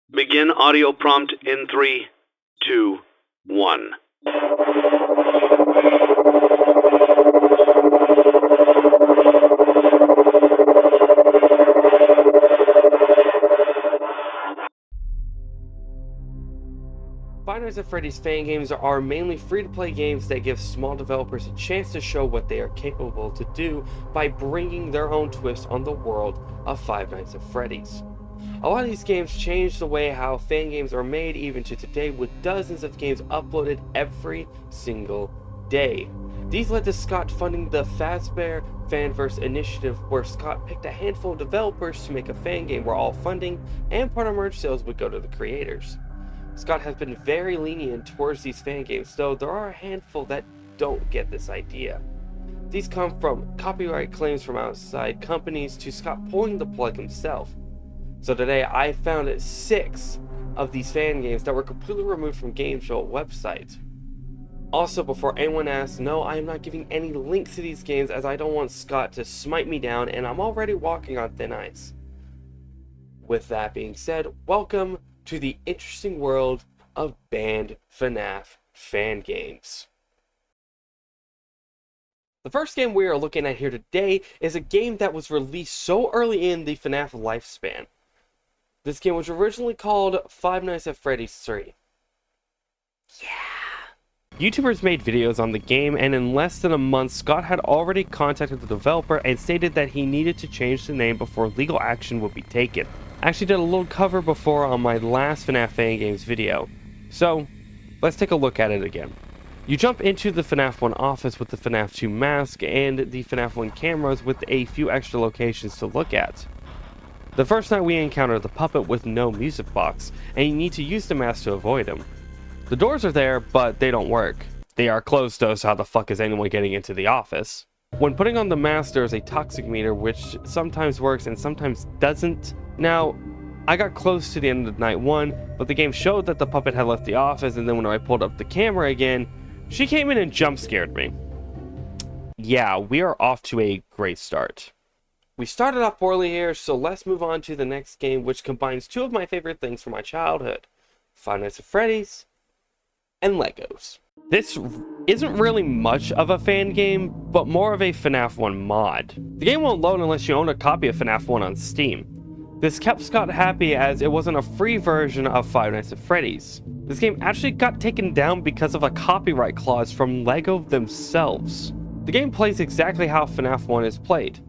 Begin audio prompt in 3, 2, 1. Five Nights at Freddy's fan games are mainly free-to-play games that give small developers a chance to show what they are capable to do by bringing their own twist on the world of Five Nights at Freddy's. A lot of these games change the way how fan games are made even to today, with dozens of games uploaded every single day. These led to Scott funding the Fazbear Fanverse initiative, where Scott picked a handful of developers to make a fan game where all funding and part of merch sales would go to the creators. Scott has been very lenient towards these fan games, though there are a handful that don't get this idea. These come from copyright claims from outside companies to Scott pulling the plug himself. So today I found 6 of these fan games that were completely removed from GameJolt website. Also, before anyone asks, no, I am not giving any links to these games, as I don't want Scott to smite me down, and I'm already walking on thin ice. With that being said, welcome to the interesting world of banned FNAF fan games. The first game we are looking at here today is a game that was released so early in the FNAF lifespan. This game was originally called Five Nights at Freddy's 3. Yeah! YouTubers made videos on the game, and in less than a month, Scott had already contacted the developer and stated that he needed to change the name before legal action would be taken. I actually did a little cover before on my last FNAF fan games video, so let's take a look at it again. You jump into the FNAF 1 office with the FNAF 2 mask and the FNAF 1 cameras with a few extra locations to look at. The first night we encounter the puppet with no music box, and you need to use the mask to avoid him. The doors are there, but they don't work. They are closed though, so how the fuck is anyone getting into the office? When putting on the mask, there is a toxic meter which sometimes works and sometimes doesn't. Now, I got close to the end of night 1, but the game showed that the puppet had left the office, and then when I pulled up the camera again, she came in and jump scared me. Yeah, we are off to a great start. We started off poorly here, so let's move on to the next game, which combines 2 of my favorite things from my childhood: Five Nights at Freddy's and Legos. This isn't really much of a fan game, but more of a FNAF 1 mod. The game won't load unless you own a copy of FNAF 1 on Steam. This kept Scott happy, as it wasn't a free version of Five Nights at Freddy's. This game actually got taken down because of a copyright clause from LEGO themselves. The game plays exactly how FNAF 1 is played.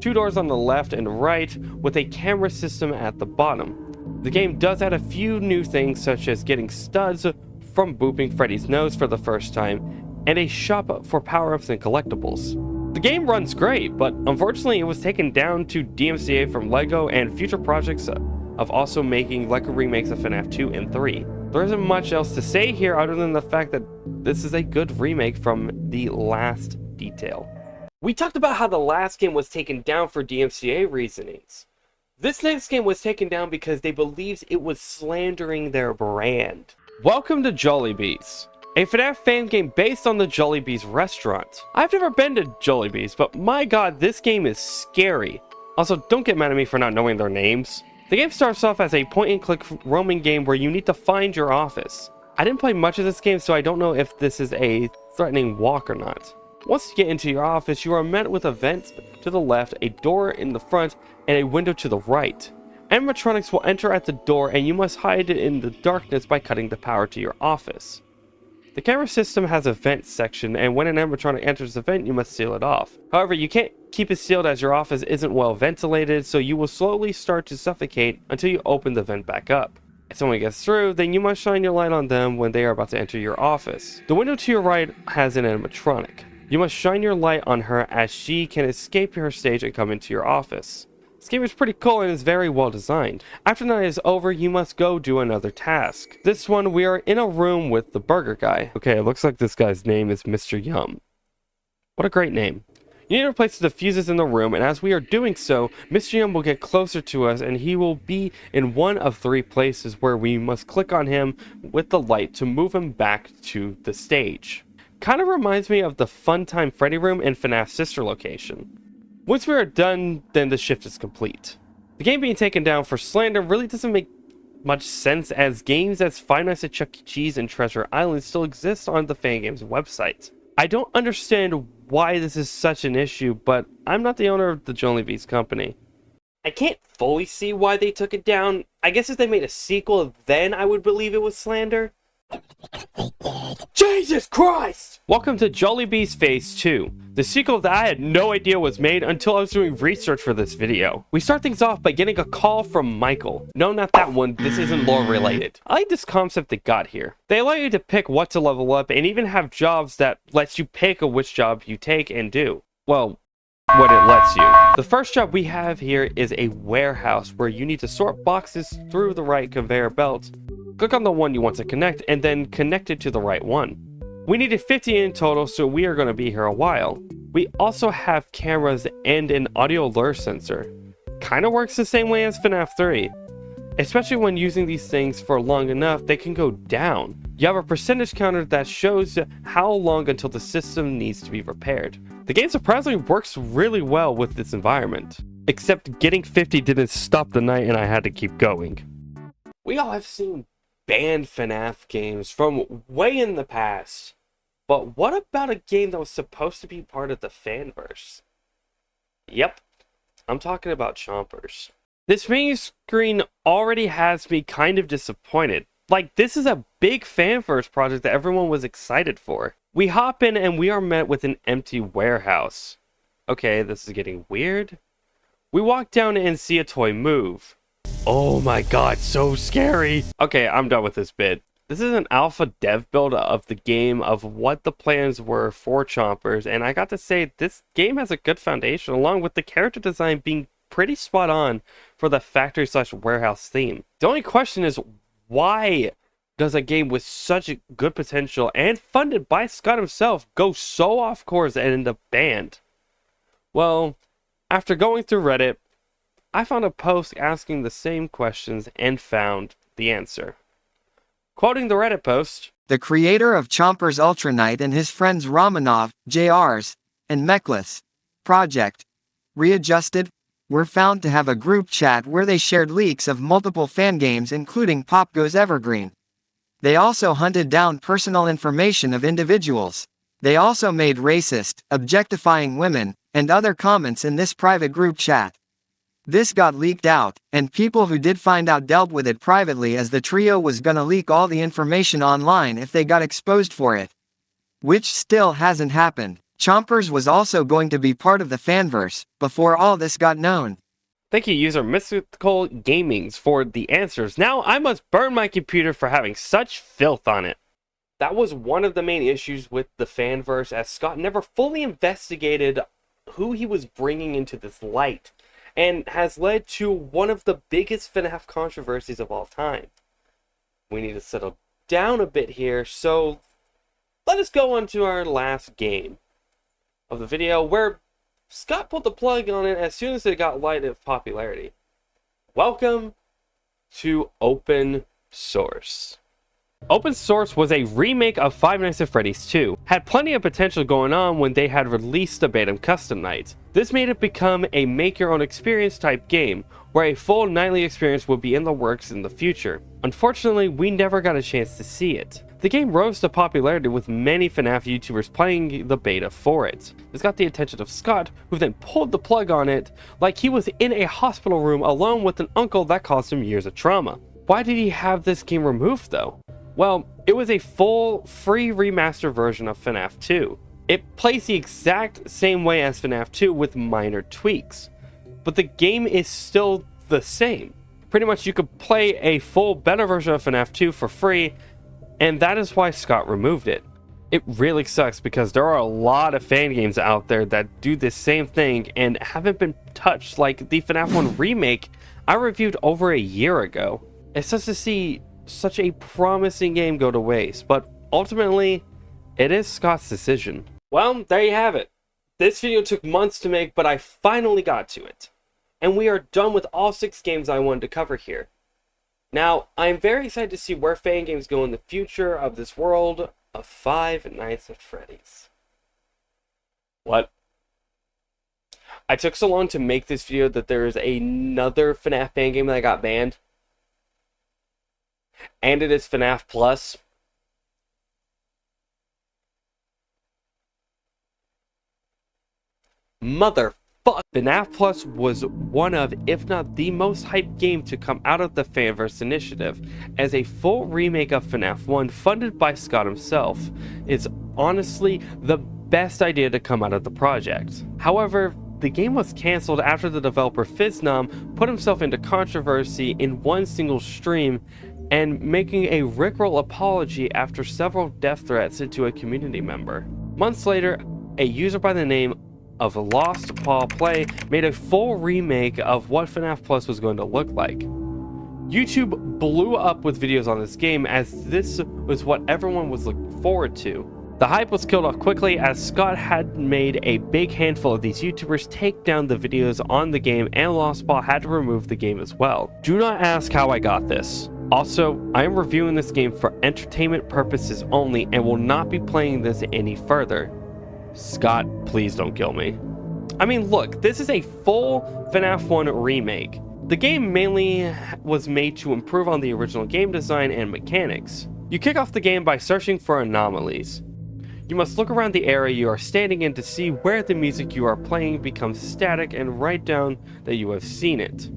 2 doors on the left and right, with a camera system at the bottom. The game does add a few new things, such as getting studs from booping Freddy's nose for the first time, and a shop for power-ups and collectibles. The game runs great, but unfortunately it was taken down to DMCA from LEGO and future projects of also making LEGO remakes of FNAF 2 and 3. There isn't much else to say here other than the fact that this is a good remake from the last detail. We talked about how the last game was taken down for DMCA reasonings. This next game was taken down because they believed it was slandering their brand. Welcome to Jollibee's, a FNAF fan game based on the Jollibee's restaurant. I've never been to Jollibee's, but my god, this game is scary. Also, don't get mad at me for not knowing their names. The game starts off as a point-and-click roaming game where you need to find your office. I didn't play much of this game, so I don't know if this is a threatening walk or not. Once you get into your office, you are met with a vent to the left, a door in the front, and a window to the right. Animatronics will enter at the door, and you must hide it in the darkness by cutting the power to your office. The camera system has a vent section, and when an animatronic enters the vent, you must seal it off. However, you can't keep it sealed as your office isn't well ventilated, so you will slowly start to suffocate until you open the vent back up. If someone gets through, then you must shine your light on them when they are about to enter your office. The window to your right has an animatronic. You must shine your light on her as she can escape your stage and come into your office. This game is pretty cool and is very well designed. After the night is over, you must go do another task. This one, we are in a room with the burger guy. Okay, it looks like this guy's name is Mr. Yum. What a great name. You need to replace the fuses in the room, and as we are doing so, Mr. Yum will get closer to us, and he will be in one of 3 places where we must click on him with the light to move him back to the stage. Kind of reminds me of the Funtime Freddy room in FNAF's sister location. Once we are done, then the shift is complete. The game being taken down for slander really doesn't make much sense, as games as Five Nights at Chuck E. Cheese and Treasure Island still exist on the Fangames website. I don't understand why this is such an issue, but I'm not the owner of the Jollibee's company. I can't fully see why they took it down. I guess if they made a sequel, then I would believe it was slander. Jesus Christ! Welcome to Jollibee's Phase 2, the sequel that I had no idea was made until I was doing research for this video. We start things off by getting a call from Michael. No, not that one, this isn't lore related. I like this concept they got here. They allow you to pick what to level up and even have jobs that lets you pick which job you take and do. Well, what it lets you. The first job we have here is a warehouse where you need to sort boxes through the right conveyor belt. Click on the one you want to connect and then connect it to the right one. We needed 50 in total, so we are going to be here a while. We also have cameras and an audio lure sensor. Kinda works the same way as FNAF 3. Especially when using these things for long enough, they can go down. You have a percentage counter that shows how long until the system needs to be repaired. The game surprisingly works really well with this environment. Except getting 50 didn't stop the night and I had to keep going. We all have seen banned FNAF games from way in the past. But what about a game that was supposed to be part of the fanverse? Yep, I'm talking about Chompers. This menu screen already has me kind of disappointed. Like, this is a big fanverse project that everyone was excited for. We hop in and we are met with an empty warehouse. Okay, this is getting weird. We walk down and see a toy move. Oh my god, so scary. Okay, I'm done with this bit. This is an alpha dev build of the game of what the plans were for Chompers, and I got to say, this game has a good foundation, along with the character design being pretty spot on for the factory/warehouse theme. The only question is, why does a game with such a good potential and funded by Scott himself go so off course and end up banned? Well, after going through Reddit, I found a post asking the same questions and found the answer. Quoting the Reddit post, "The creator of Chomper's Ultra Knight and his friends Romanov, JR's, and Mechless Project Readjusted were found to have a group chat where they shared leaks of multiple fan games, including Pop Goes Evergreen. They also hunted down personal information of individuals. They also made racist, objectifying women, and other comments in this private group chat. This got leaked out, and people who did find out dealt with it privately, as the trio was gonna leak all the information online if they got exposed for it. Which still hasn't happened. Chompers was also going to be part of the fanverse, before all this got known." Thank you, user Mystical Gamings, for the answers. Now I must burn my computer for having such filth on it. That was one of the main issues with the fanverse, as Scott never fully investigated who he was bringing into this light, and has led to one of the biggest FNAF controversies of all time. We need to settle down a bit here, so let us go on to our last game of the video, where Scott pulled the plug on it as soon as it got light of popularity. Welcome to Open Source. Open Source was a remake of Five Nights at Freddy's 2. Had plenty of potential going on when they had released the beta custom night. This made it become a make-your-own experience type game, where a full nightly experience would be in the works in the future. Unfortunately, we never got a chance to see it. The game rose to popularity with many FNAF YouTubers playing the beta for it. This got the attention of Scott, who then pulled the plug on it like he was in a hospital room alone with an uncle that caused him years of trauma. Why did he have this game removed though? Well, it was a full, free remaster version of FNAF 2. It plays the exact same way as FNAF 2 with minor tweaks, but the game is still the same. Pretty much you could play a full, better version of FNAF 2 for free, and that is why Scott removed it. It really sucks because there are a lot of fan games out there that do the same thing and haven't been touched, like the FNAF 1 remake I reviewed over a year ago. It sucks to see such a promising game go to waste, but ultimately, it is Scott's decision. Well, there you have it. This video took months to make, but I finally got to it. And we are done with all 6 games I wanted to cover here. Now, I'm very excited to see where fan games go in the future of this world of Five Nights at Freddy's. What? I took so long to make this video that there is another FNAF fan game that got banned. and it is FNAF Plus. Motherfuck! FNAF Plus was one of, if not the most hyped game to come out of the Fanverse initiative, as a full remake of FNAF 1 funded by Scott himself. It's honestly the best idea to come out of the project. However, the game was cancelled after the developer Fiznom put himself into controversy in one single stream and making a Rickroll apology after several death threats to a community member. Months later, a user by the name of Lost Paul Play made a full remake of what FNAF Plus was going to look like. YouTube blew up with videos on this game as this was what everyone was looking forward to. The hype was killed off quickly as Scott had made a big handful of these YouTubers take down the videos on the game, and Lost Paul had to remove the game as well. Do not ask how I got this. Also, I am reviewing this game for entertainment purposes only and will not be playing this any further. Scott, please don't kill me. I mean, look, this is a full FNAF 1 remake. The game mainly was made to improve on the original game design and mechanics. You kick off the game by searching for anomalies. You must look around the area you are standing in to see where the music you are playing becomes static and write down that you have seen it.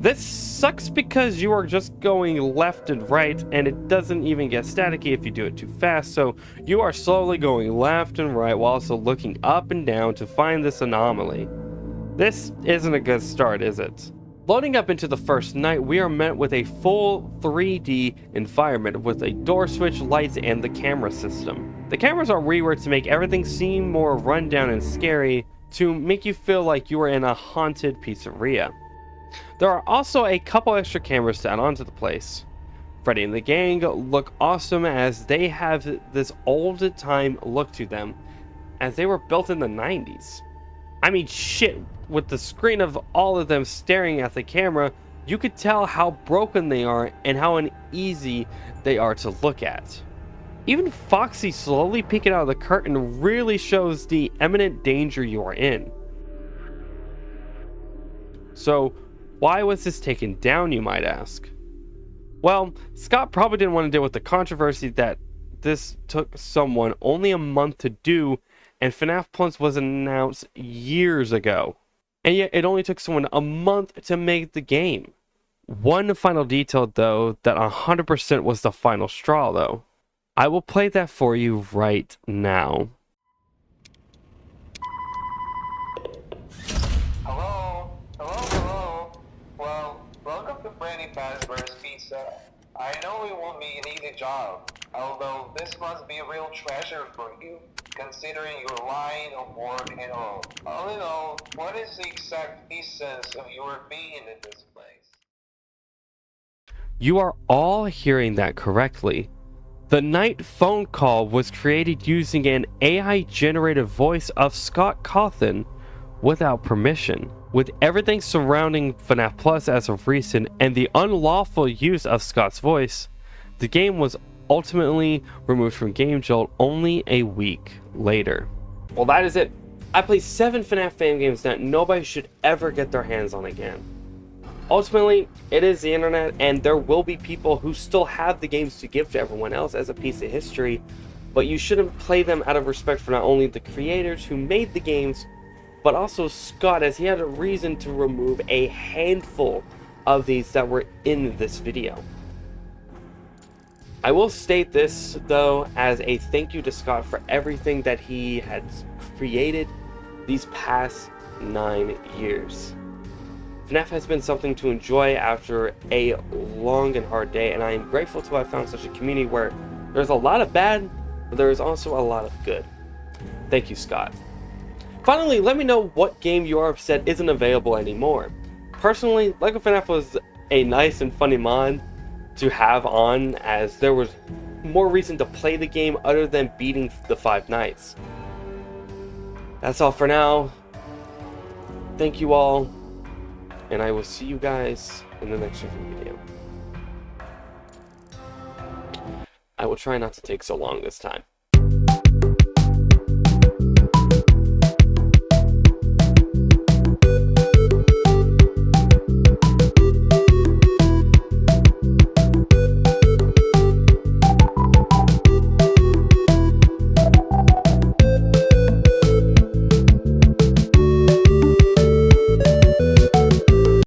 This sucks because you are just going left and right, and it doesn't even get staticky if you do it too fast, so you are slowly going left and right while also looking up and down to find this anomaly. This isn't a good start, is it? Loading up into the first night, we are met with a full 3D environment with a door switch, lights, and the camera system. The cameras are reworked to make everything seem more rundown and scary, to make you feel like you are in a haunted pizzeria. There are also a couple extra cameras to add on to the place. Freddy and the gang look awesome as they have this old time look to them, as they were built in the 90s. I mean, shit, with the screen of all of them staring at the camera, you could tell how broken they are and how uneasy they are to look at. Even Foxy slowly peeking out of the curtain really shows the imminent danger you are in. So, why was this taken down, you might ask? Well, Scott probably didn't want to deal with the controversy that this took someone only a month to do, and FNAF Plus was announced years ago. And yet it only took someone a month to make the game. One final detail though, that 100% was the final straw though. I will play that for you right now. Hello? Hello? Well, welcome to Freddy Fazbear's Pizza. I know it won't be an easy job, although this must be a real treasure for you, considering your line of work and all. All in all, what is the exact essence of your being in this place? You are all hearing that correctly. The night phone call was created using an AI-generated voice of Scott Cawthon without permission. With everything surrounding FNAF Plus as of recent and the unlawful use of Scott's voice, the game was ultimately removed from Game Jolt only a week later. Well, that is it. I played 7 FNAF fan games that nobody should ever get their hands on again. Ultimately, it is the internet, and there will be people who still have the games to give to everyone else as a piece of history, but you shouldn't play them out of respect for not only the creators who made the games, but also Scott, as he had a reason to remove a handful of these that were in this video. I will state this, though, as a thank you to Scott for everything that he had created these past 9 years. FNAF has been something to enjoy after a long and hard day, and I am grateful to have found such a community where there's a lot of bad, but there is also a lot of good. Thank you, Scott. Finally, let me know what game you are upset isn't available anymore. Personally, LEGO FNAF was a nice and funny mod to have on, as there was more reason to play the game other than beating the 5 nights. That's all for now. Thank you all, and I will see you guys in the next review video. I will try not to take so long this time.